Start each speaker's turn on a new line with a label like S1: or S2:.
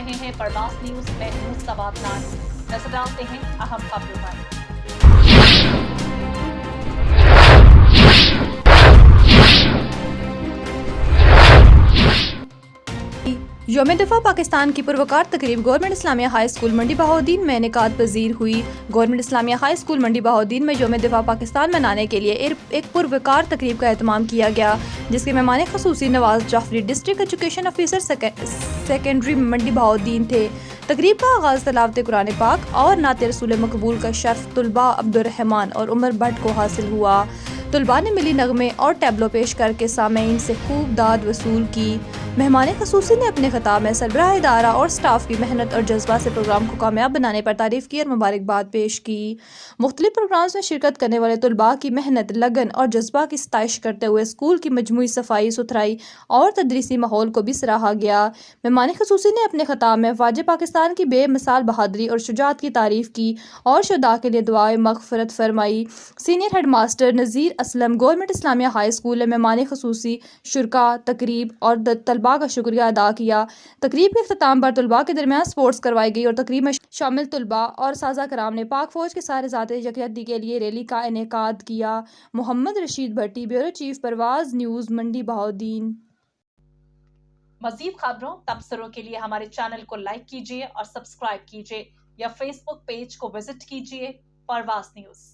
S1: रहे हैं परवास न्यूज में सवाबनान। नजर डालते हैं अहम खबरों पर।
S2: यौम दफ़ा पाकिस्तान की पुरवकार तकरीब गवर्नमेंट इस्लामिया हाई स्कूल मंडी बहाउद्दीन में इनेकाद पजीर हुई। गवर्नमेंट इस्लामिया हाई स्कूल मंडी बहाउद्दीन में यौम दफ़ा पाकिस्तान मनाने के लिए एक पुरवकार तकरीब का एहतमाम किया गया, जिसके मेहमान खसूसी Nawaz Jafri district education officer secondary Mandi Bahauddin थे। तकरीब का आगाज़ तिलावत कुरान पाक और नात रसूल मकबूल का शर्फ तुलबा अब्दुर्रहमान और उमर भट्ट को हासिल हुआ। तुलबा ने मिली नगमे और टैबलो पेश करके सामईन से खूब दाद वसूल की। मेहमान खसूसी ने अपने खिताब में सरबराह इदारा और स्टाफ की मेहनत और जज्बा से प्रोग्राम को कामयाब बनाने पर तारीफ़ की और मुबारकबाद पेश की। मुख्तलिफ प्रोग्राम्स में शिरकत करने वाले तुलबा की मेहनत, लगन और जज्बा की सताइश करते हुए स्कूल की मजमूई सफाई सुथराई और तदरीसी माहौल को भी सराहा गया। मेहमान खसूसी ने अपने खिताब में वाजिब पाकिस्तान की बेमिसाल बहादुरी और शुजाअत की तारीफ़ की और शुहदा के लिए दुआए मग़फ़िरत फरमाई। Senior head master Nazir Aslam government Islamia high school ने मेहमान खसूसी, शुरका, तकरीब और तलबा का शुक्रिया अदा किया। तकरीब के अख्ताम पर तलबा के दरमियान स्पोर्ट्स करवाई गई और तकरीब में शामिल तलबा और साज़ा कराम ने पाक फौज के सारे ज़ाते यकजहती के लिए रैली का इनेकाद किया। मोहम्मद रशीद भट्टी, ब्यूरो चीफ, परवाज़ न्यूज़, मंडी बहाउद्दीन।
S1: मज़ीद खबरों तबसरों के लिए हमारे चैनल को लाइक कीजिए और सब्सक्राइब कीजिए या फेसबुक पेज को विजिट कीजिए परवास न्यूज़।